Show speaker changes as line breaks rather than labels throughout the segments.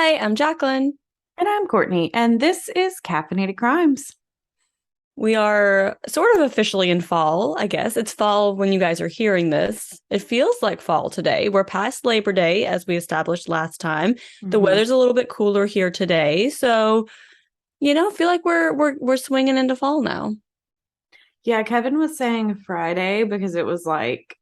Hi, I'm Jaclyn.
And I'm Courtney, and this is Caffeinated Crimes.
We are sort of officially in fall, I guess. It's fall when you guys are hearing this. It feels like fall today. We're past Labor Day, as we established last time. The
hmm
weather's a little bit cooler here today, so feel like we're swinging into fall now.
Yeah, Kevin was saying Friday because it was like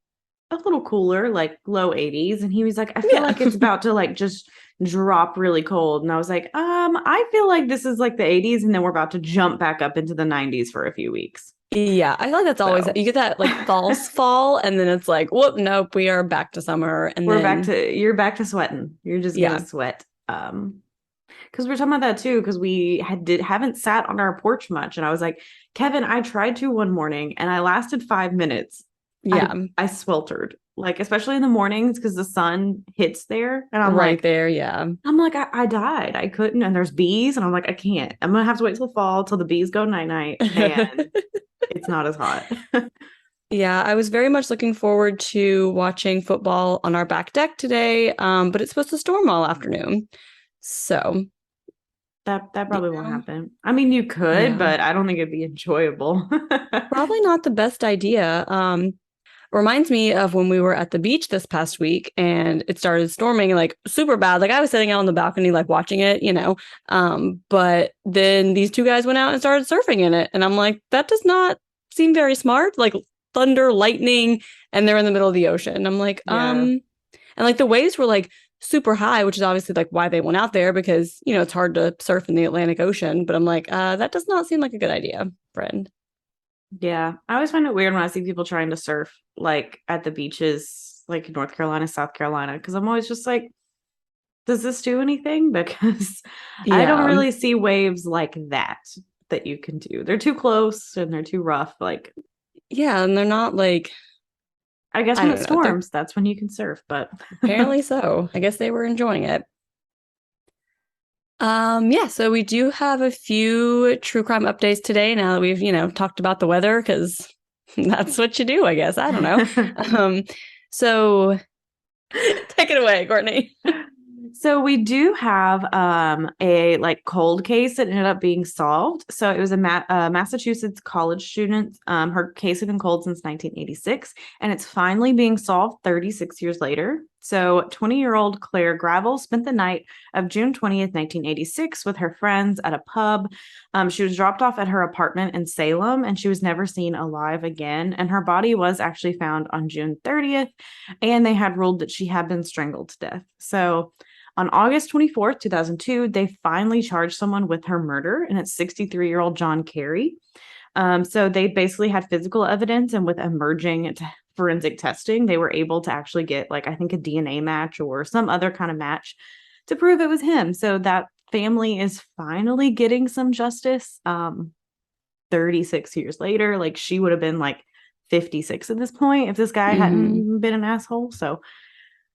a little cooler, like low 80s, and he was like, I feel
Yeah.
like it's about to like just drop really cold. And I was like, I feel like this is like the 80s, and then we're about to jump back up into the 90s for a few weeks.
Yeah, I feel like that's always
So
you get that like false fall, and then it's like, whoop, nope, we are back to summer. And then
you're back to sweating. You're just gonna
yeah.
sweat. Because we're talking about that too, because we haven't sat on our porch much. And I was like, Kevin, I tried to one morning and I lasted 5 minutes. I
Yeah.
I sweltered, like especially in the mornings because the sun hits there. And
Right there, yeah.
I died. I couldn't, and there's bees, and I'm like, I can't. I'm gonna have to wait till fall till the bees go night-night and it's not as hot.
Yeah, I was very much looking forward to watching football on our back deck today, but it's supposed to storm all afternoon. So,
That
you
probably won't
know,
happen. I mean, you could,
yeah,
but I don't think it'd be enjoyable.
probably not the best idea. Reminds me of when we were at the beach this past week and it started storming like super bad. Like I was sitting out on the balcony, like watching it. But then these two guys went out and started surfing in it. And I'm like, that does not seem very smart. Like thunder, lightning, and they're in the middle of the ocean. I'm like,
Yeah.
and like the waves were like super high, which is obviously like why they went out there because, it's hard to surf in the Atlantic Ocean. But I'm like, that does not seem like a good idea, friend.
Yeah, I always find it weird when I see people trying to surf like at the beaches, like North Carolina, South Carolina, because I'm always just like, does this do anything? Because I don't
Yeah.
really see waves like that you can do. They're too close and they're too rough. Like,
Yeah. And they're not like,
I guess
I
when it
don't know. They're
storms, that's when you can surf. But
apparently so. I guess they were enjoying it. Yeah, so we do have a few true crime updates today now that we've, talked about the weather because that's what you do, I guess. I don't know. Um, so take it away, Courtney.
So we do have a like cold case that ended up being solved. So it was a Massachusetts college student. Her case had been cold since 1986, and it's finally being solved 36 years later. So 20-year-old Claire Gravel spent the night of June 20th, 1986, with her friends at a pub. She was dropped off at her apartment in Salem, and she was never seen alive again. And her body was actually found on June 30th, and they had ruled that she had been strangled to death. So on August 24th, 2002, they finally charged someone with her murder, and it's 63-year-old John Carey. So they basically had physical evidence, and with emerging forensic testing, they were able to actually get, like, I think a DNA match or some other kind of match to prove it was him. So that family is finally getting some justice. 36 years later, like she would have been like 56 at this point if this guy
Hmm.
hadn't been an asshole. So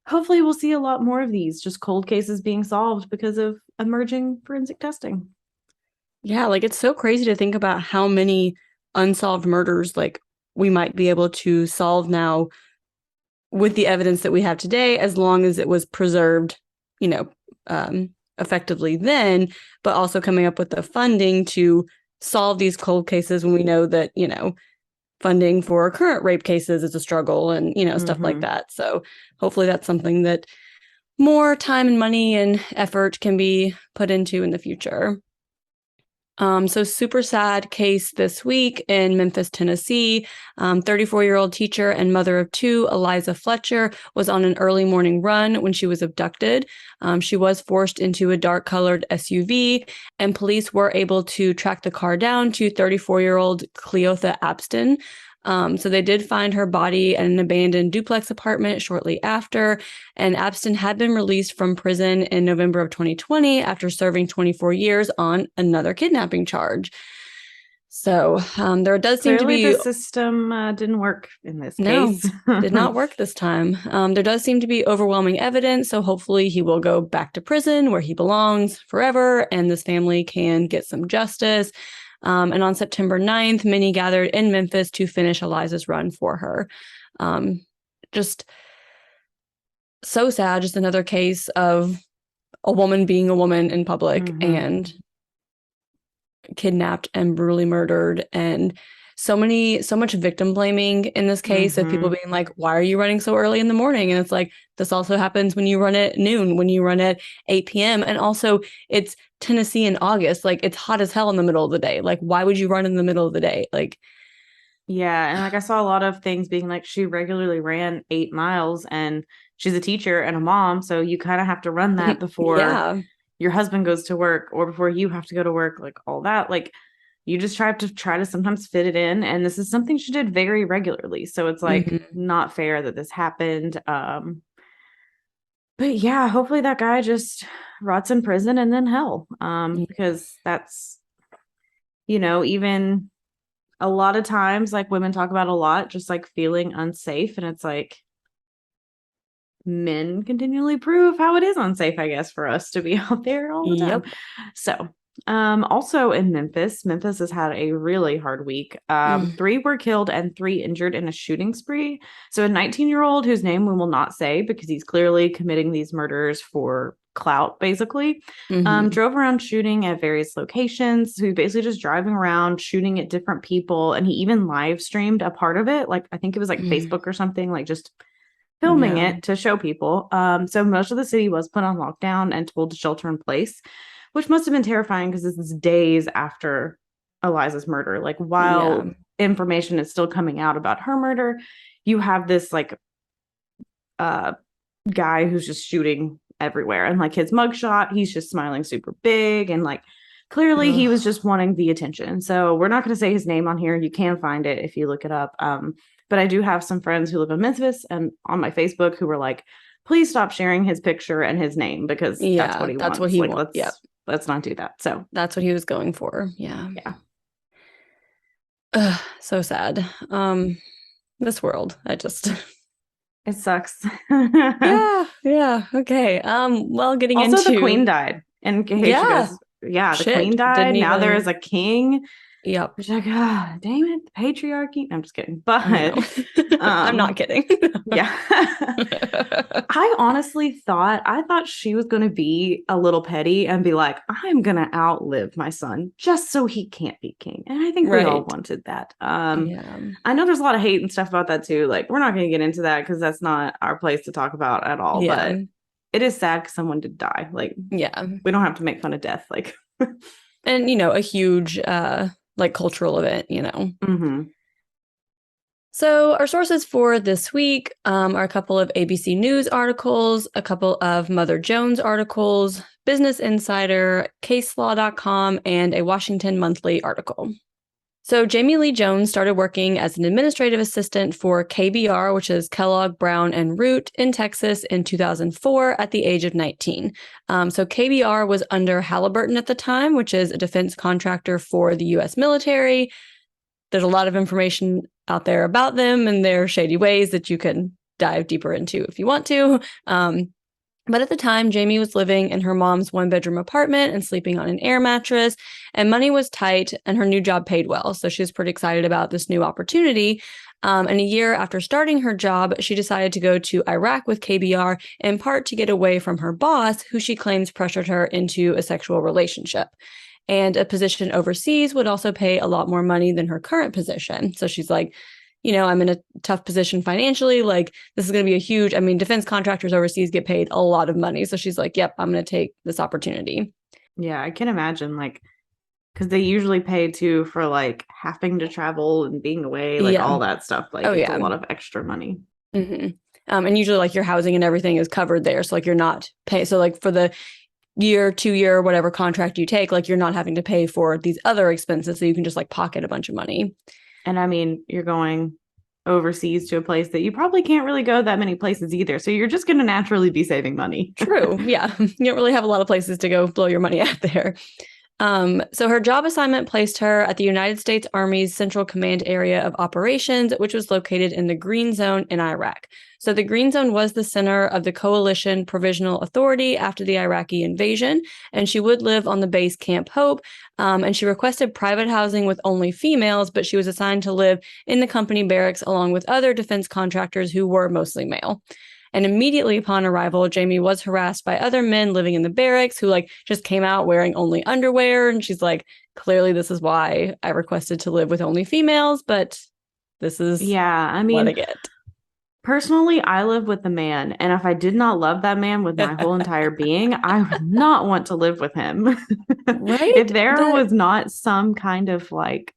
hopefully we'll see a lot more of these just cold cases being solved because of emerging forensic testing.
Yeah, like it's so crazy to think about how many unsolved murders like we might be able to solve now with the evidence that we have today, as long as it was preserved, you know, effectively then, but also coming up with the funding to solve these cold cases when we know that, funding for current rape cases is a struggle and, stuff like
Mm-hmm.
that. So hopefully that's something that more time and money and effort can be put into in the future. So super sad case this week in Memphis, Tennessee. 34-year-old teacher and mother of two, Eliza Fletcher, was on an early morning run when she was abducted. She was forced into a dark-colored SUV, and police were able to track the car down to 34-year-old Cleotha Abston. So they did find her body at an abandoned duplex apartment shortly after, and Abston had been released from prison in November of 2020 after serving 24 years on another kidnapping charge. So there does seem to
Clearly, the
be
system didn't work in this
no,
case.
did not work this time. There does seem to be overwhelming evidence, so hopefully he will go back to prison where he belongs forever, and this family can get some justice. And on September 9th, many gathered in Memphis to finish Eliza's run for her. Just so sad, just another case of a woman being a woman in public
Mhm.
and kidnapped and brutally murdered, and so much victim blaming in this case of people
Mhm.
being like, why are you running so early in the morning? And it's like, this also happens when you run at noon, when you run at 8 p.m. And also it's Tennessee in August. Like, it's hot as hell in the middle of the day. Like, why would you run in the middle of the day? Like,
Yeah, and like I saw a lot of things being like she regularly ran 8 miles, and she's a teacher and a mom, so you kind of have to run that before
yeah.
your husband goes to work or before you have to go to work, like all that. Like you just try to sometimes fit it in, and this is something she did very regularly. So it's like
Mhm.
not fair that this happened. But yeah, hopefully that guy just rots in prison and then hell. Because that's, even a lot of times, like women talk about a lot, just like feeling unsafe. And it's like men continually prove how it is unsafe, I guess, for us to be out there all the time.
Yep.
So, also in Memphis has had a really hard week.
Mm.
3 were killed and 3 injured in a shooting spree. So, a 19-year-old whose name we will not say because he's clearly committing these murders for clout, basically,
Mhm.
drove around shooting at various locations. So, he's basically just driving around shooting at different people. And he even live streamed a part of it. Like, I think it was like
Mm.
Facebook or something, like just filming
Yeah.
it to show people. So most of the city was put on lockdown and told to shelter in place, which must have been terrifying because this is days after Eliza's murder. Like
Yeah.
while information is still coming out about her murder, you have this like uh guy who's just shooting everywhere. And like his mugshot, he's just smiling super big and like clearly he was
Ugh.
just wanting the attention. So we're not going to say his name on here. You can find it if you look it up. But I do have some friends who live in Memphis and on my Facebook who were like, please stop sharing his picture and his name because that's what
Yeah,
he
that's what
wants.
he
Like
wants. Yep.
let's not do that. So
That's what he was going for. Yeah.
yeah,
Ugh, so sad. This world. I just
it sucks.
yeah, yeah. Okay. Well, getting
Also, the
into
queen died. In case you
yeah,
guys, yeah, the queen
shit.
died.
Didn't
Now there
even
is a king.
yep.
Which like, ah, damn it, the patriarchy. I'm just kidding.
I know.
But
I'm not
um,
kidding.
yeah. I honestly thought she was gonna be a little petty and be like, I'm gonna outlive my son just so he can't be king. And I think we all
Right.
wanted that.
Yeah.
I know there's a lot of hate and stuff about that too. Like, we're not gonna get into that because that's not our place to talk about at all.
Yeah.
But it is sad because someone did die. Like,
Yeah.
we don't have to make fun of death. Like,
And a huge like cultural event.
mm-hmm.
So, our sources for this week are a couple of ABC News articles, a couple of Mother Jones articles, Business Insider, CaseLaw.com, and a Washington Monthly article. So, Jamie Leigh Jones started working as an administrative assistant for KBR, which is Kellogg, Brown, and Root in Texas in 2004 at the age of 19. So, KBR was under Halliburton at the time, which is a defense contractor for the U.S. military. There's a lot of information out there about them and their shady ways that you can dive deeper into if you want to. But at the time, Jamie was living in her mom's one-bedroom apartment and sleeping on an air mattress, and money was tight and her new job paid well. So she was pretty excited about this new opportunity. And a year after starting her job, she decided to go to Iraq with KBR, in part to get away from her boss, who she claims pressured her into a sexual relationship. And a position overseas would also pay a lot more money than her current position. So she's like, I'm in a tough position financially. Like, this is going to be defense contractors overseas get paid a lot of money. So she's like, yep, I'm going to take this opportunity.
Yeah, I can imagine like because they usually pay too for like having to travel and being away, like
Yeah.
all that stuff. Like
Oh,
it's a
yeah.
lot of extra money.
Mm-hmm. And usually like your housing and everything is covered there. So like you're not paying. So like for the year, 2 year, whatever contract you take, like you're not having to pay for these other expenses. So you can just like pocket a bunch of money.
And I mean, you're going overseas to a place that you probably can't really go that many places either. So you're just going to naturally be saving money.
True. Yeah. You don't really have a lot of places to go blow your money out there. So her job assignment placed her at the United States Army's Central Command Area of Operations, which was located in the Green Zone in Iraq. So the Green Zone was the center of the Coalition Provisional Authority after the Iraqi invasion, and she would live on the base Camp Hope, and she requested private housing with only females, but she was assigned to live in the company barracks along with other defense contractors who were mostly male. And immediately upon arrival, Jamie was harassed by other men living in the barracks who like just came out wearing only underwear. And she's like, clearly this is why I requested to live with only females, but this is what I get.
Personally, I live with a man, and if I did not love that man with my whole entire being, I would not want to live with him.
Right?
If there was not some kind of like,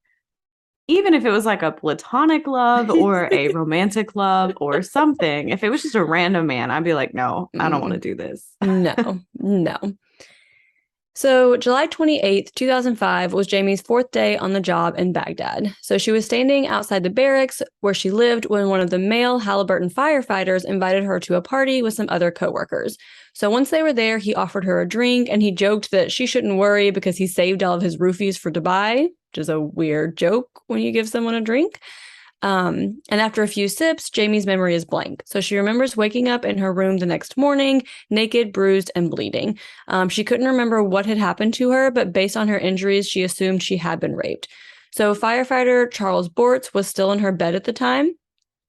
even if it was like a platonic love or a romantic love or something, if it was just a random man, I'd be like, no, I don't want to do this.
No. So July 28th, 2005 was Jamie's 4th day on the job in Baghdad. So she was standing outside the barracks where she lived when one of the male Halliburton firefighters invited her to a party with some other coworkers. So once they were there, he offered her a drink and he joked that she shouldn't worry because he saved all of his roofies for Dubai, which is a weird joke when you give someone a drink. And after a few sips, Jamie's memory is blank. So she remembers waking up in her room the next morning, naked, bruised, and bleeding. She couldn't remember what had happened to her, but based on her injuries, she assumed she had been raped. So firefighter Charles Bortz was still in her bed at the time,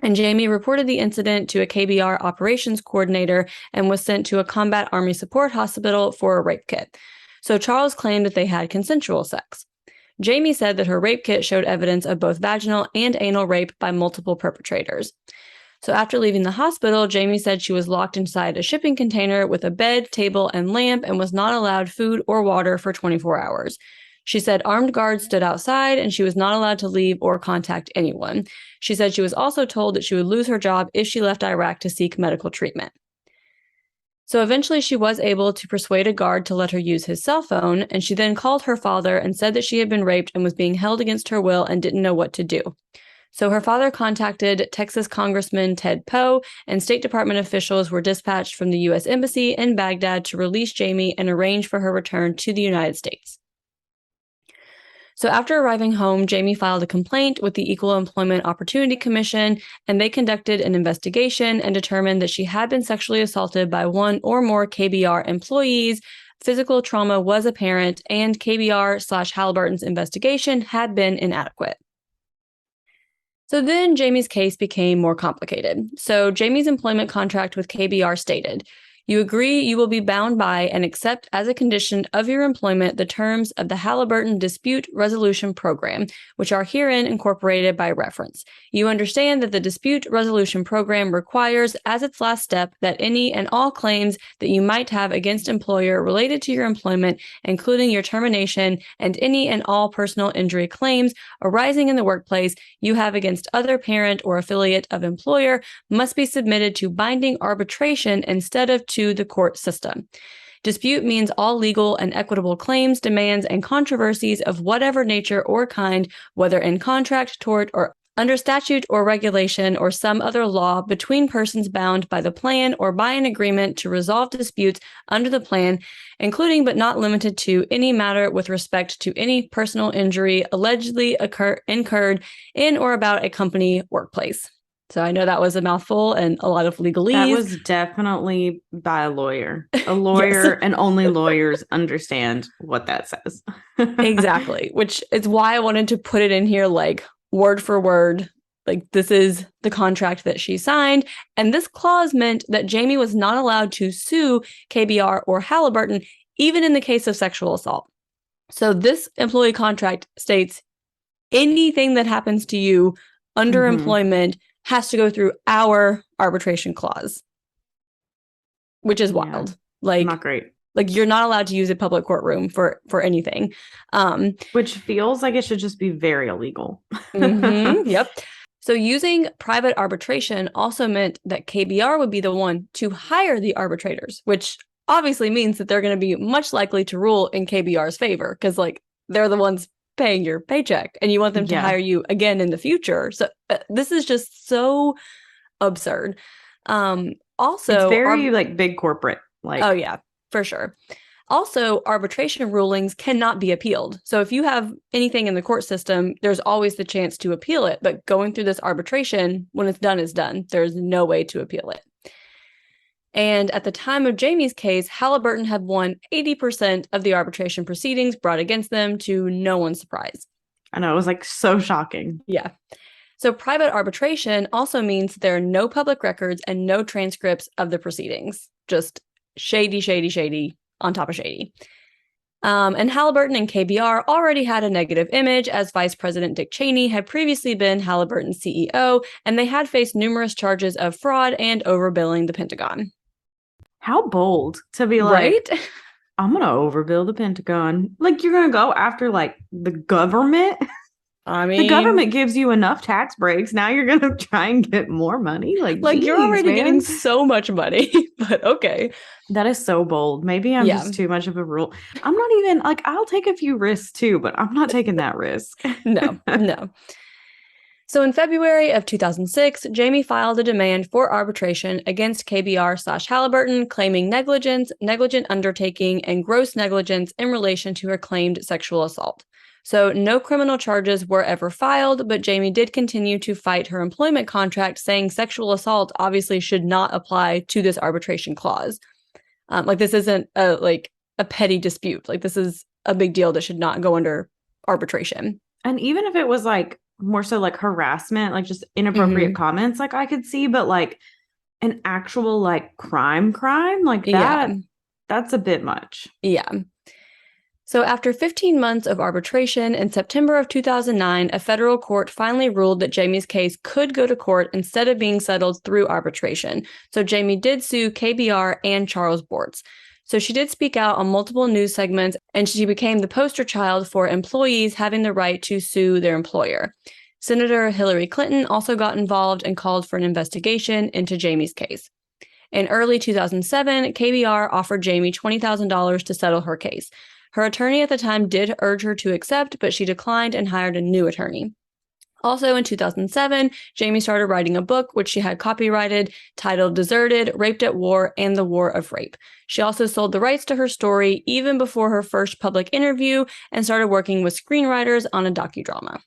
and Jamie reported the incident to a KBR operations coordinator and was sent to a combat army support hospital for a rape kit. So Charles claimed that they had consensual sex. Jamie said that her rape kit showed evidence of both vaginal and anal rape by multiple perpetrators. So after leaving the hospital, Jamie said she was locked inside a shipping container with a bed, table, and lamp and was not allowed food or water for 24 hours. She said armed guards stood outside and she was not allowed to leave or contact anyone. She said she was also told that she would lose her job if she left Iraq to seek medical treatment. So eventually she was able to persuade a guard to let her use his cell phone, and she then called her father and said that she had been raped and was being held against her will and didn't know what to do. So her father contacted Texas Congressman Ted Poe, and State Department officials were dispatched from the U.S. Embassy in Baghdad to release Jamie and arrange for her return to the United States. So after arriving home, Jamie filed a complaint with the Equal Employment Opportunity Commission, and they conducted an investigation and determined that she had been sexually assaulted by one or more KBR employees. Physical trauma was apparent, and KBR/Halliburton's investigation had been inadequate. So then Jamie's case became more complicated. So Jamie's employment contract with KBR stated, "You agree you will be bound by and accept as a condition of your employment the terms of the Halliburton Dispute Resolution Program, which are herein incorporated by reference. You understand that the Dispute Resolution Program requires as its last step that any and all claims that you might have against employer related to your employment, including your termination and any and all personal injury claims arising in the workplace you have against other parent or affiliate of employer, must be submitted to binding arbitration instead of to the court system. Dispute means all legal and equitable claims, demands, and controversies of whatever nature or kind, whether in contract, tort, or under statute or regulation or some other law between persons bound by the plan or by an agreement to resolve disputes under the plan, including but not limited to any matter with respect to any personal injury allegedly incurred in or about a company workplace." So I know that was a mouthful and a lot of legalese.
That was definitely by a lawyer. A lawyer yes. And only lawyers understand what that says.
Exactly, which is why I wanted to put it in here like word for word. Like this is the contract that she signed. And this clause meant that Jamie was not allowed to sue KBR or Halliburton, even in the case of sexual assault. So this employee contract states anything that happens to you under employment has to go through our arbitration clause, which is wild. Yeah, like
not great.
Like you're not allowed to use a public courtroom for anything.
Which feels like it should just be very illegal.
Yep. So using private arbitration also meant that KBR would be the one to hire the arbitrators, which obviously means that they're going to be much likely to rule in KBR's favor because like they're the ones paying your paycheck and you want them to hire you again in the future. So this is just so absurd. Also,
it's very like big corporate. Like,
oh yeah, for sure. Also, arbitration rulings cannot be appealed. So if you have anything in the court system, there's always the chance to appeal it. But going through this arbitration, when it's done, it's done. There's no way to appeal it. And at the time of Jamie's case, Halliburton had won 80% of the arbitration proceedings brought against them, to no one's surprise.
I know, it was like so shocking.
Yeah. So private arbitration also means there are no public records and no transcripts of the proceedings. Just shady, shady, shady on top of shady. And Halliburton and KBR already had a negative image, as Vice President Dick Cheney had previously been Halliburton's CEO, and they had faced numerous charges of fraud and overbilling the Pentagon.
How bold to be
Right?
like, I'm going to overbill the Pentagon. Like, you're going to go after, like, the government?
I mean,
the government gives you enough tax breaks. Now you're going to try and get more money? Like, geez,
you're already
man.
getting so much money, but okay.
That is so bold. Maybe I'm just too much of a rule. I'm not even, like, I'll take a few risks too, but I'm not taking that risk.
No. So in February of 2006, Jamie filed a demand for arbitration against KBR/Halliburton, claiming negligence, negligent undertaking, and gross negligence in relation to her claimed sexual assault. So no criminal charges were ever filed, but Jamie did continue to fight her employment contract, saying sexual assault obviously should not apply to this arbitration clause. This isn't a petty dispute. Like, this is a big deal that should not go under arbitration.
And even if it was like more so like harassment, like just inappropriate comments, like I could see, but like an actual like crime like that, that's a bit much.
Yeah. So after 15 months of arbitration, in September of 2009, a federal court finally ruled that Jamie's case could go to court instead of being settled through arbitration. So Jamie did sue KBR and Charles Bortz. So she did speak out on multiple news segments, and she became the poster child for employees having the right to sue their employer. Senator Hillary Clinton also got involved and called for an investigation into Jamie's case. In early 2007, KBR offered Jamie $20,000 to settle her case. Her attorney at the time did urge her to accept, but she declined and hired a new attorney. Also in 2007, Jamie started writing a book, which she had copyrighted, titled Deserted, Raped at War, and the War of Rape. She also sold the rights to her story even before her first public interview and started working with screenwriters on a docudrama.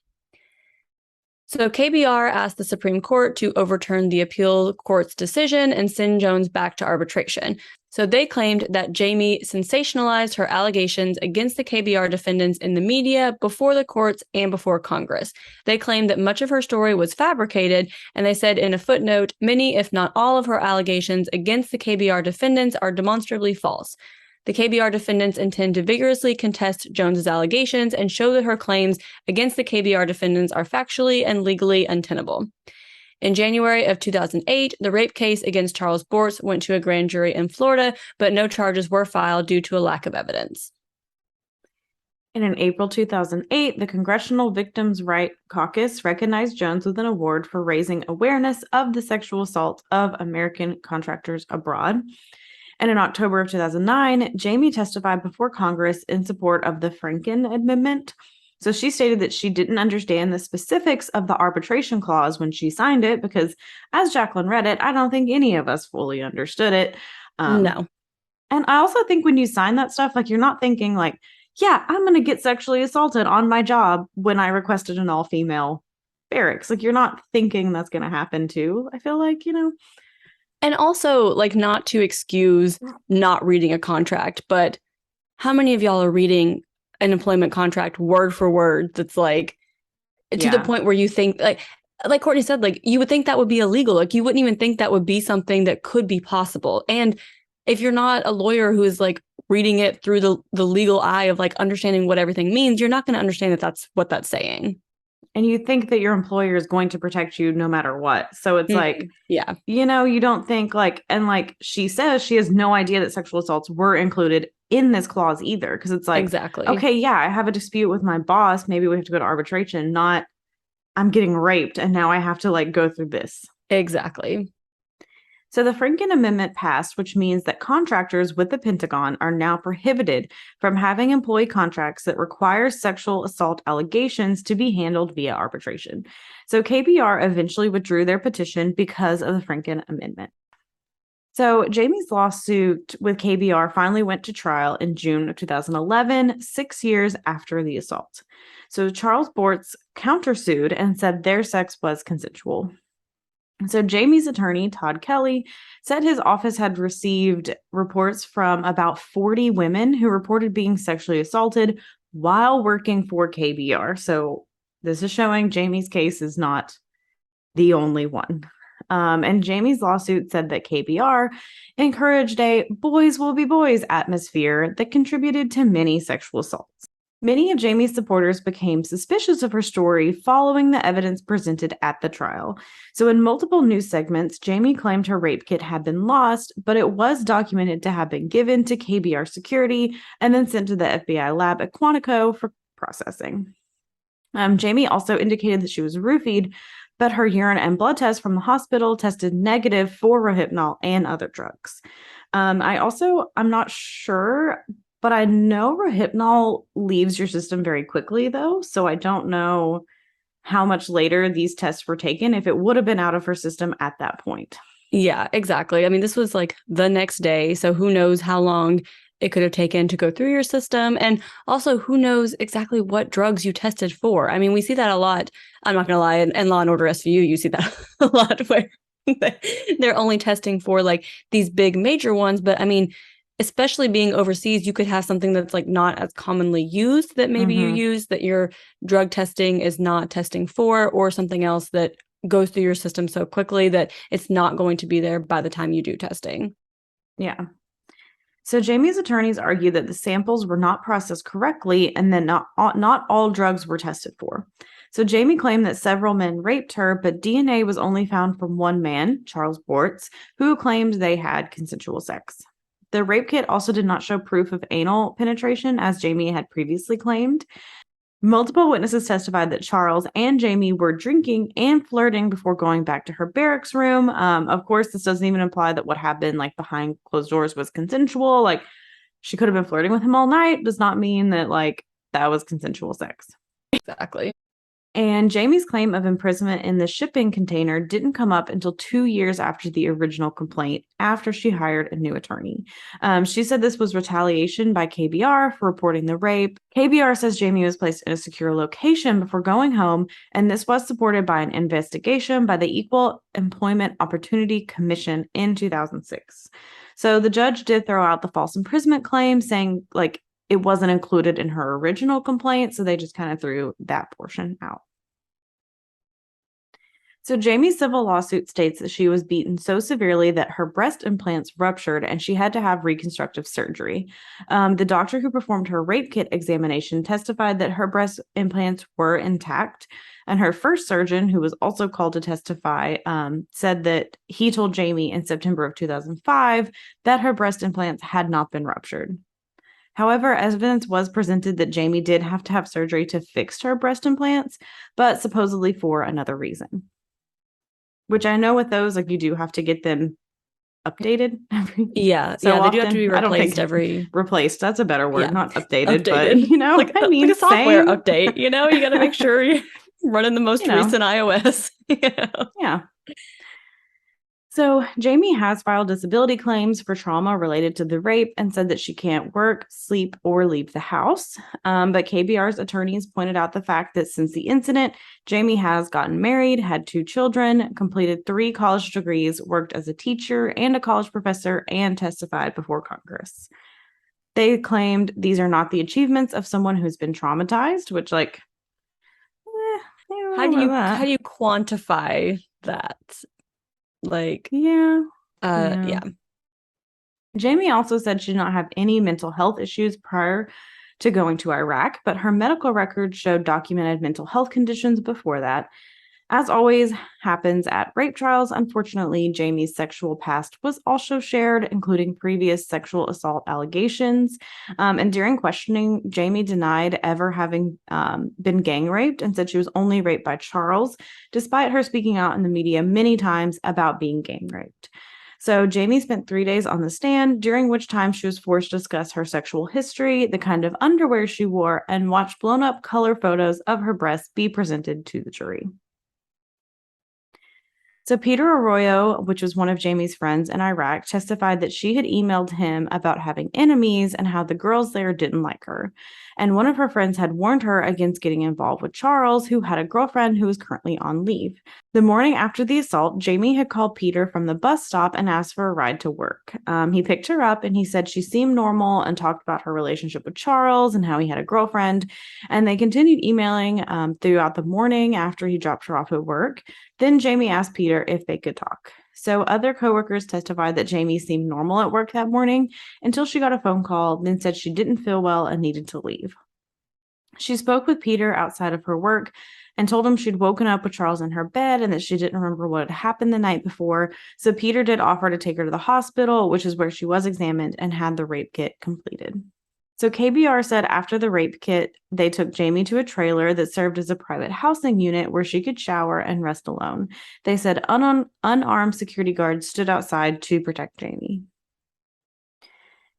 So KBR asked the Supreme Court to overturn the appeal court's decision and send Jones back to arbitration. So they claimed that Jamie sensationalized her allegations against the KBR defendants in the media, before the courts, and before Congress. They claimed that much of her story was fabricated, and they said in a footnote, many, if not all, of her allegations against the KBR defendants are demonstrably false. The KBR defendants intend to vigorously contest Jones's allegations and show that her claims against the KBR defendants are factually and legally untenable. In January of 2008, the rape case against Charles Bortz went to a grand jury in Florida, but no charges were filed due to a lack of evidence.
And in April 2008, the Congressional Victims' Right Caucus recognized Jones with an award for raising awareness of the sexual assault of American contractors abroad. And in October of 2009, Jamie testified before Congress in support of the Franken Amendment. So she stated that she didn't understand the specifics of the arbitration clause when she signed it, because as Jaclyn read it, I don't think any of us fully understood it.
No.
And I also think when you sign that stuff, like, you're not thinking like, yeah, I'm going to get sexually assaulted on my job when I requested an all-female barracks. Like, you're not thinking that's going to happen too. I feel like,
And also, like, not to excuse not reading a contract, but how many of y'all are reading an employment contract word for word that's like to the point where you think, like Courtney said, like, you would think that would be illegal. Like, you wouldn't even think that would be something that could be possible. And if you're not a lawyer who is like reading it through the legal eye of like understanding what everything means, you're not going to understand that that's what that's saying.
And you think that your employer is going to protect you no matter what. So it's like,
yeah,
you don't think like, and like she says, she has no idea that sexual assaults were included in this clause either. Because it's like,
exactly.
Okay, yeah, I have a dispute with my boss. Maybe we have to go to arbitration, not I'm getting raped and now I have to like go through this.
Exactly.
So the Franken Amendment passed, which means that contractors with the Pentagon are now prohibited from having employee contracts that require sexual assault allegations to be handled via arbitration. So KBR eventually withdrew their petition because of the Franken Amendment. So Jamie's lawsuit with KBR finally went to trial in June of 2011, 6 years after the assault. So Charles Bortz countersued and said their sex was consensual. So Jamie's attorney, Todd Kelly, said his office had received reports from about 40 women who reported being sexually assaulted while working for KBR. So this is showing Jamie's case is not the only one. And Jamie's lawsuit said that KBR encouraged a boys will be boys atmosphere that contributed to many sexual assaults. Many of Jamie's supporters became suspicious of her story following the evidence presented at the trial. So, in multiple news segments, Jamie claimed her rape kit had been lost, but it was documented to have been given to KBR security and then sent to the FBI lab at Quantico for processing. Jamie also indicated that she was roofied, but her urine and blood tests from the hospital tested negative for Rohypnol and other drugs. I'm not sure, but I know Rohypnol leaves your system very quickly, though. So I don't know how much later these tests were taken, if it would have been out of her system at that point.
Yeah, exactly. I mean, this was like the next day. So who knows how long it could have taken to go through your system. And also, who knows exactly what drugs you tested for. I mean, we see that a lot. I'm not going to lie. In Law and Order SVU, you see that a lot where they're only testing for like these big major ones. But I mean, especially being overseas, you could have something that's like not as commonly used that maybe you use that your drug testing is not testing for, or something else that goes through your system so quickly that it's not going to be there by the time you do testing.
Yeah. So Jamie's attorneys argued that the samples were not processed correctly and that not all drugs were tested for. So Jamie claimed that several men raped her, but DNA was only found from one man, Charles Bortz, who claimed they had consensual sex. The rape kit also did not show proof of anal penetration, as Jamie had previously claimed. Multiple witnesses testified that Charles and Jamie were drinking and flirting before going back to her barracks room. Of course, this doesn't even imply that what happened like behind closed doors was consensual. Like, she could have been flirting with him all night. Does not mean that like that was consensual sex.
Exactly.
And Jamie's claim of imprisonment in the shipping container didn't come up until 2 years after the original complaint, after she hired a new attorney. She said this was retaliation by KBR for reporting the rape. KBR says Jamie was placed in a secure location before going home, and this was supported by an investigation by the Equal Employment Opportunity Commission in 2006. So the judge did throw out the false imprisonment claim, saying like it wasn't included in her original complaint, so they just kind of threw that portion out. So Jamie's civil lawsuit states that she was beaten so severely that her breast implants ruptured and she had to have reconstructive surgery. The doctor who performed her rape kit examination testified that her breast implants were intact. And her first surgeon, who was also called to testify, said that he told Jamie in September of 2005 that her breast implants had not been ruptured. However, evidence was presented that Jamie did have to have surgery to fix her breast implants, but supposedly for another reason. Which I know with those, like you do have to get them updated every
they do have to be replaced
replaced. That's a better word, not updated, but
like a software update. You got to make sure you're running the most recent iOS.
Yeah. So Jamie has filed disability claims for trauma related to the rape and said that she can't work, sleep, or leave the house. But KBR's attorneys pointed out the fact that since the incident, Jamie has gotten married, had 2 children, completed 3 college degrees, worked as a teacher and a college professor, and testified before Congress. They claimed these are not the achievements of someone who's been traumatized, which
how do you quantify that?
Yeah.
Jamie
also said she did not have any mental health issues prior to going to Iraq, but her medical records showed documented mental health conditions before that. As always happens at rape trials, unfortunately, Jamie's sexual past was also shared, including previous sexual assault allegations. And during questioning, Jamie denied ever having been gang raped and said she was only raped by Charles, despite her speaking out in the media many times about being gang raped. So Jamie spent 3 days on the stand, during which time she was forced to discuss her sexual history, the kind of underwear she wore, and watch blown-up color photos of her breasts be presented to the jury. So Peter Arroyo, which was one of Jamie's friends in Iraq, testified that she had emailed him about having enemies and how the girls there didn't like her. And one of her friends had warned her against getting involved with Charles, who had a girlfriend who was currently on leave. The morning after the assault, Jamie had called Peter from the bus stop and asked for a ride to work. He picked her up and he said she seemed normal and talked about her relationship with Charles and how he had a girlfriend. And they continued emailing throughout the morning after he dropped her off at work. Then Jamie asked Peter if they could talk. So other coworkers testified that Jamie seemed normal at work that morning until she got a phone call, then said she didn't feel well and needed to leave. She spoke with Peter outside of her work and told him she'd woken up with Charles in her bed and that she didn't remember what had happened the night before. So Peter did offer to take her to the hospital, which is where she was examined and had the rape kit completed. So KBR said after the rape kit, they took Jamie to a trailer that served as a private housing unit where she could shower and rest alone. They said unarmed security guards stood outside to protect Jamie.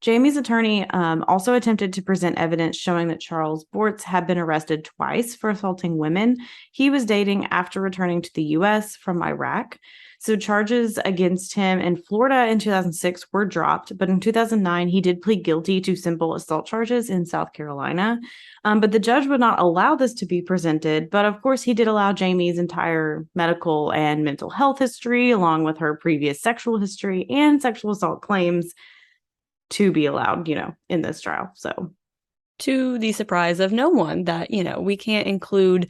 Jamie's attorney also attempted to present evidence showing that Charles Bortz had been arrested twice for assaulting women he was dating after returning to the U.S. from Iraq. So charges against him in Florida in 2006 were dropped, but in 2009, he did plead guilty to simple assault charges in South Carolina. But the judge would not allow this to be presented. But of course, he did allow Jamie's entire medical and mental health history, along with her previous sexual history and sexual assault claims, to be allowed, in this trial. So,
to the surprise of no one, that, we can't include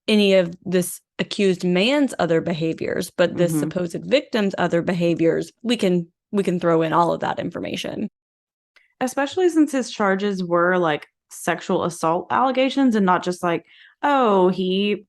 any of this accused man's other behaviors, but this supposed victim's other behaviors, we can throw in all of that information.
Especially since his charges were like sexual assault allegations and not just like, oh, he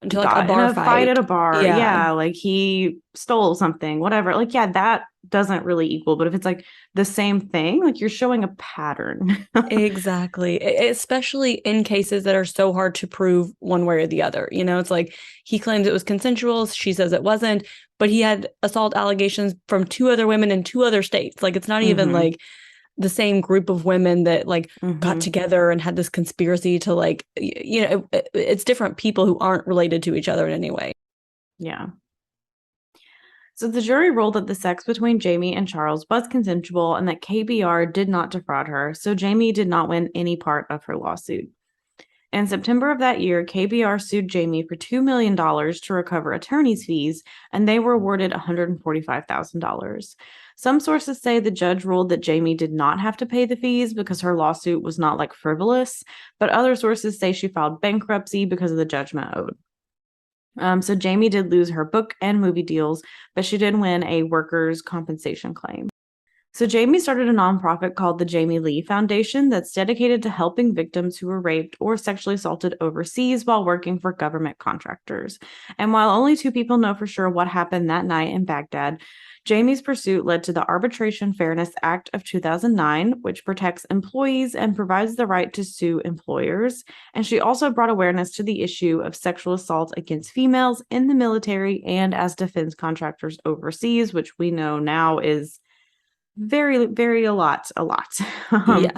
Until
got
like a bar
in a fight at a bar.
Yeah.
Like he stole something, whatever. Like, yeah, that doesn't really equal. But if it's like the same thing, like you're showing a pattern.
Exactly. Especially in cases that are so hard to prove one way or the other. It's like he claims it was consensual. She says it wasn't, but he had assault allegations from 2 other women in 2 other states. Like it's not even like the same group of women that like got together and had this conspiracy to like, it's different people who aren't related to each other in any way.
Yeah. So the jury ruled that the sex between Jamie and Charles was consensual and that KBR did not defraud her, so Jamie did not win any part of her lawsuit. In September of that year, KBR sued Jamie for $2 million to recover attorney's fees, and they were awarded $145,000. Some sources say the judge ruled that Jamie did not have to pay the fees because her lawsuit was not like frivolous, but other sources say she filed bankruptcy because of the judgment owed. So Jamie did lose her book and movie deals, but she did win a workers' compensation claim. So Jamie started a nonprofit called the Jamie Lee Foundation that's dedicated to helping victims who were raped or sexually assaulted overseas while working for government contractors. And while only 2 people know for sure what happened that night in Baghdad, Jamie's pursuit led to the Arbitration Fairness Act of 2009, which protects employees and provides the right to sue employers. And she also brought awareness to the issue of sexual assault against females in the military and as defense contractors overseas, which we know now is very, very a lot.
Yeah.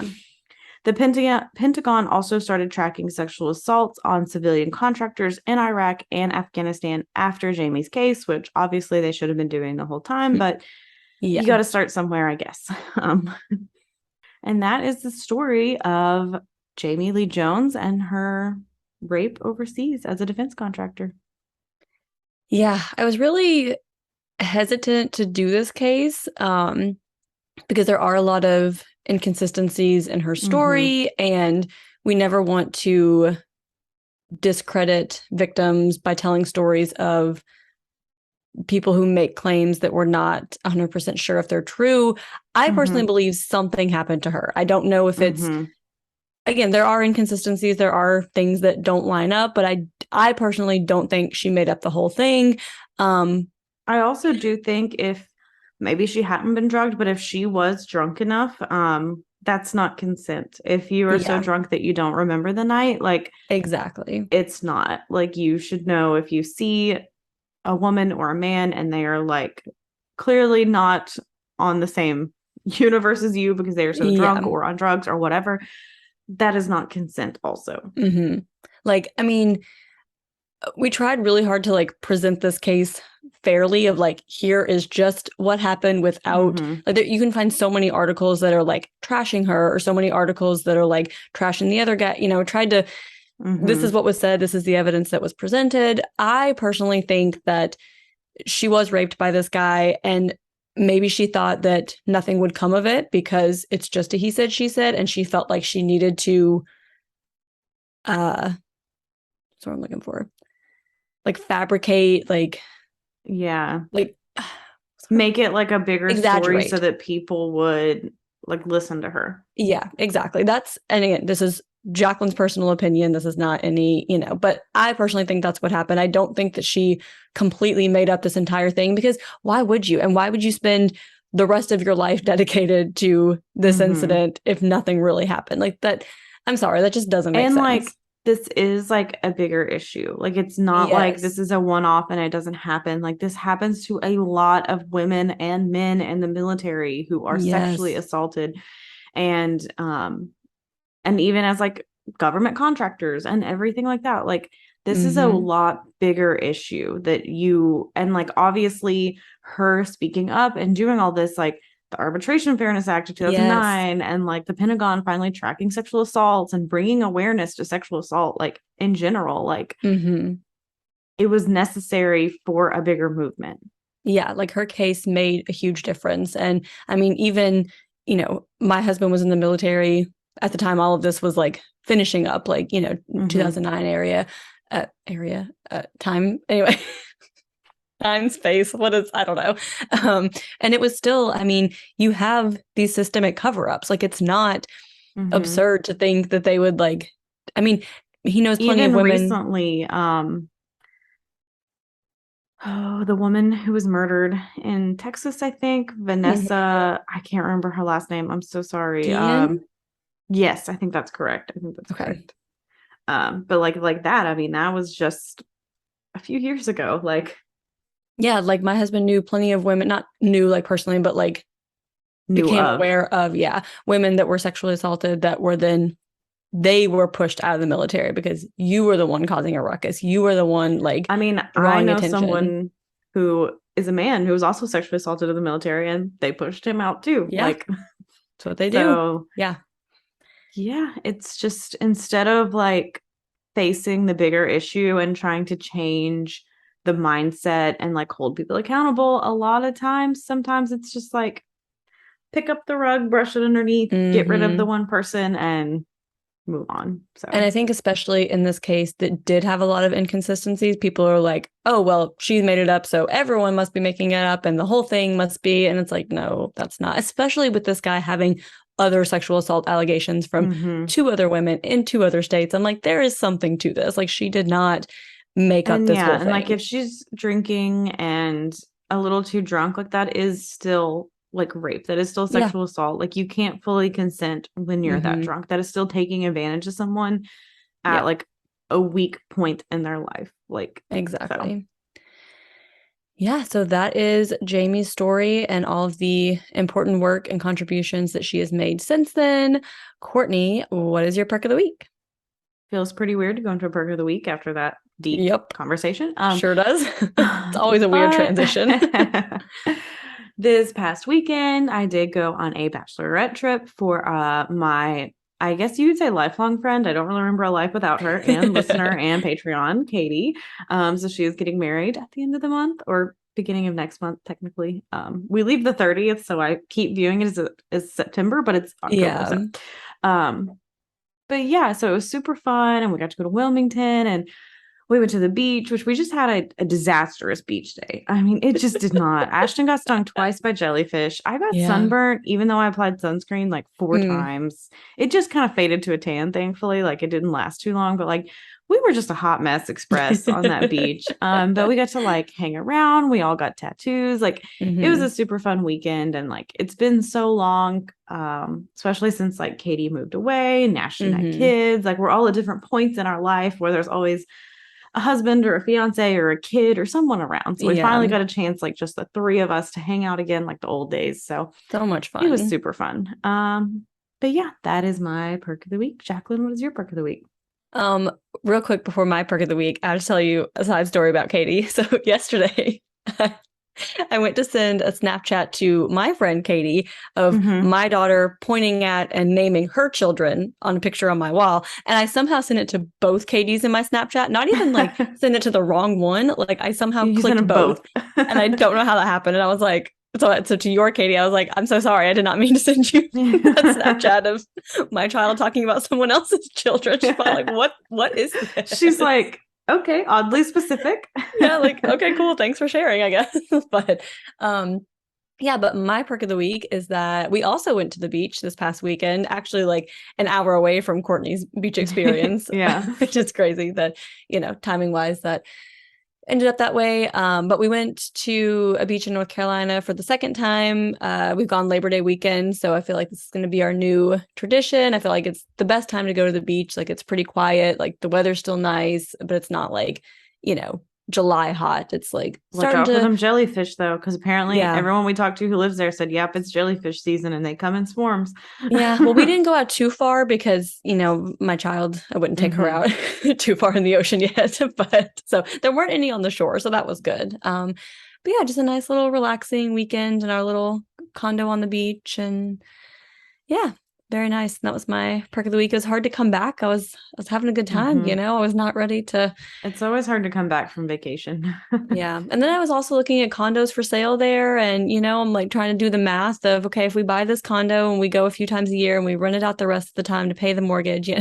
The Pentagon also started tracking sexual assaults on civilian contractors in Iraq and Afghanistan after Jamie's case, which obviously they should have been doing the whole time, but you got to start somewhere, I guess. And that is the story of Jamie Lee Jones and her rape overseas as a defense contractor.
Yeah, I was really hesitant to do this case because there are a lot of inconsistencies in her story, and we never want to discredit victims by telling stories of people who make claims that we're not 100% sure if they're true. I personally believe something happened to her. I don't know if it's, again, there are inconsistencies, there are things that don't line up, but I personally don't think she made up the whole thing.
I also do think if maybe she hadn't been drugged, but if she was drunk enough, that's not consent. If you are so drunk that you don't remember the night, like
exactly,
it's not. Like you should know if you see a woman or a man and they are like clearly not on the same universe as you because they are so drunk or on drugs or whatever, that is not consent also.
Like, I mean, we tried really hard to like present this case fairly of like, here is just what happened without like you can find so many articles that are like trashing her, or so many articles that are like trashing the other guy, tried to this is what was said, this is the evidence that was presented. I personally think that she was raped by this guy, and maybe she thought that nothing would come of it because it's just a he said, she said, and she felt like she needed to that's what I'm looking for. Like fabricate, like
make it like a bigger story so
exaggerate.
that people would like listen to her.
Yeah, exactly. And again, this is Jaclyn's personal opinion. This is not any, but I personally think that's what happened. I don't think that she completely made up this entire thing, because why would you? And why would you spend the rest of your life dedicated to this incident if nothing really happened? Like that, I'm sorry, that just doesn't make sense.
And like, this is like a bigger issue. Like, it's not like this is a one-off and it doesn't happen. Like, this happens to a lot of women and men in the military who are sexually assaulted. And even as like government contractors and everything like that. Like, this is a lot bigger issue that and like, obviously her speaking up and doing all this, like the Arbitration Fairness Act of 2009 and like the Pentagon finally tracking sexual assaults and bringing awareness to sexual assault, like in general, like it was necessary for a bigger movement.
Yeah, like her case made a huge difference. And I mean, even, my husband was in the military at the time all of this was like finishing up, like, 2009 time. Anyway. Time, space, I don't know. And it was still, I mean, you have these systemic cover-ups. Like, it's not absurd to think that they would like, I mean, he knows plenty of women.
Recently, the woman who was murdered in Texas, I think, Vanessa, I can't remember her last name. I'm so sorry. Yes, I think that's correct. Correct. But like that, I mean, that was just a few years ago. Like,
yeah, like my husband knew plenty of women, not knew like personally, but like became aware of, women that were sexually assaulted that were then, they were pushed out of the military because you were the one causing a ruckus. You were the one, like,
I mean, I know someone who is a man who was also sexually assaulted in the military, and they pushed him out too.
Yeah.
Like,
that's what they do.
Yeah, it's just, instead of like facing the bigger issue and trying to change the mindset and like hold people accountable, a lot of times, sometimes it's just like pick up the rug, brush it underneath, get rid of the one person and move on. So,
and I think especially in this case that did have a lot of inconsistencies, people are like, oh, well, she's made it up, so everyone must be making it up and the whole thing must be. And it's like, no, that's not, especially with this guy having other sexual assault allegations from 2 other women in 2 other states. I'm like, there is something to this. Like, she did not make up this whole thing.
And like, if she's drinking and a little too drunk, like, that is still like rape. That is still sexual assault. Like, you can't fully consent when you're that drunk. That is still taking advantage of someone at like a weak point in their life. Like,
exactly. Yeah, so that is Jamie's story and all of the important work and contributions that she has made since then. Courtney, what is your perk of the week?
Feels pretty weird to go into a perk of the week after that deep conversation.
Sure does. It's always a weird transition.
This past weekend, I did go on a bachelorette trip for my, I guess you would say, lifelong friend. I don't really remember a life without her, and listener and Patreon, Katie. So she is getting married at the end of the month, or beginning of next month, technically. We leave the 30th, so I keep viewing it as September, but it's October. But yeah, so it was super fun, and we got to go to Wilmington, and we went to the beach, which we just had a disastrous beach day. I mean, it just did not. Ashton got stung twice by jellyfish. I got sunburnt, even though I applied sunscreen like 4 times. It just kind of faded to a tan, thankfully. Like, it didn't last too long, but like, we were just a hot mess express on that beach. But we got to like hang around. We all got tattoos. Like, it was a super fun weekend. And like, it's been so long, especially since like Katie moved away and Ashton had kids. Like, we're all at different points in our life where there's always a husband or a fiance or a kid or someone around. So we finally got a chance, like just the 3 of us, to hang out again like the old days. So
much fun.
It was super fun. But yeah, that is my perk of the week. Jaclyn, what is your perk of the week?
Real quick before my perk of the week, I'll just tell you a side story about Katie. So yesterday I went to send a Snapchat to my friend Katie of my daughter pointing at and naming her children on a picture on my wall. And I somehow sent it to both Katie's in my Snapchat, not even like send it to the wrong one. Like I somehow clicked both. And I don't know how that happened. And I was like, so to your Katie, I was like, I'm so sorry. I did not mean to send you that Snapchat of my child talking about someone else's children. She's probably like, what is this?
She's like, okay, oddly specific.
Yeah, like, okay, cool. Thanks for sharing, I guess. But yeah, but my perk of the week is that we also went to the beach this past weekend, actually like an hour away from Courtney's beach experience.
Yeah.
Which is crazy that, timing wise, that ended up that way. But we went to a beach in North Carolina for the second time. We've gone Labor Day weekend, so I feel like this is going to be our new tradition. I feel like it's the best time to go to the beach. Like it's pretty quiet. Like the weather's still nice, but it's not like, July hot. It's like
look out for them jellyfish though, because apparently everyone we talked to who lives there said, yep, it's jellyfish season and they come in swarms.
Yeah, well, we didn't go out too far because my child, I wouldn't take her out too far in the ocean yet, but so there weren't any on the shore, so that was good. But yeah, just a nice little relaxing weekend in our little condo on the beach, and yeah, very nice. And that was my perk of the week. It was hard to come back. I was having a good time, I was not ready to.
It's always hard to come back from vacation.
Yeah. And then I was also looking at condos for sale there. And, I'm like trying to do the math of, okay, if we buy this condo and we go a few times a year and we rent it out the rest of the time to pay the mortgage,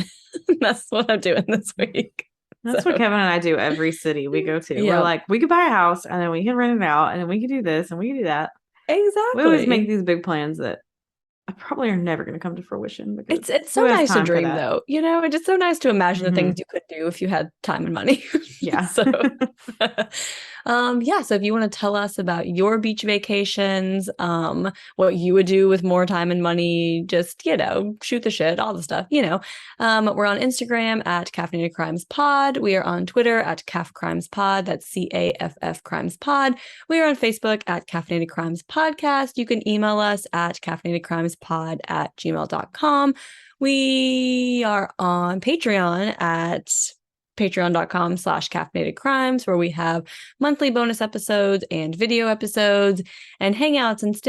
that's what I'm doing this week.
That's what Kevin and I do every city we go to. We're like, we could buy a house and then we can rent it out and then we can do this and we can do that.
Exactly.
We always make these big plans that probably are never going to come to fruition. Because
it's so nice to dream, though. It's just so nice to imagine the things you could do if you had time and money.
Yeah.
So, So if you want to tell us about your beach vacations, what you would do with more time and money, just shoot the shit, all the stuff. We're on Instagram at Caffeinated Crimes Pod. We are on Twitter at Caff Crimes Pod. That's CAFF Crimes Pod. We are on Facebook at Caffeinated Crimes Podcast. You can email us at caffeinatedcrimespod@gmail.com. We are on Patreon at patreon.com/caffeinatedcrimes, where we have monthly bonus episodes and video episodes and hangouts and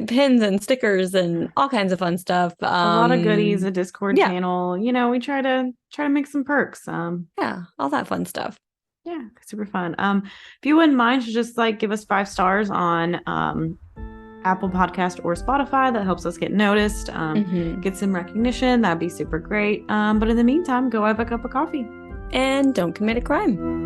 pins and stickers and all kinds of fun stuff.
A lot of goodies, a Discord channel. We try to make some perks.
Yeah, all that fun stuff.
Yeah, super fun. If you wouldn't mind to just give us 5 stars on Apple Podcast or Spotify, that helps us get noticed, get some recognition. That'd be super great. But in the meantime, go have a cup of coffee.
And don't commit a crime.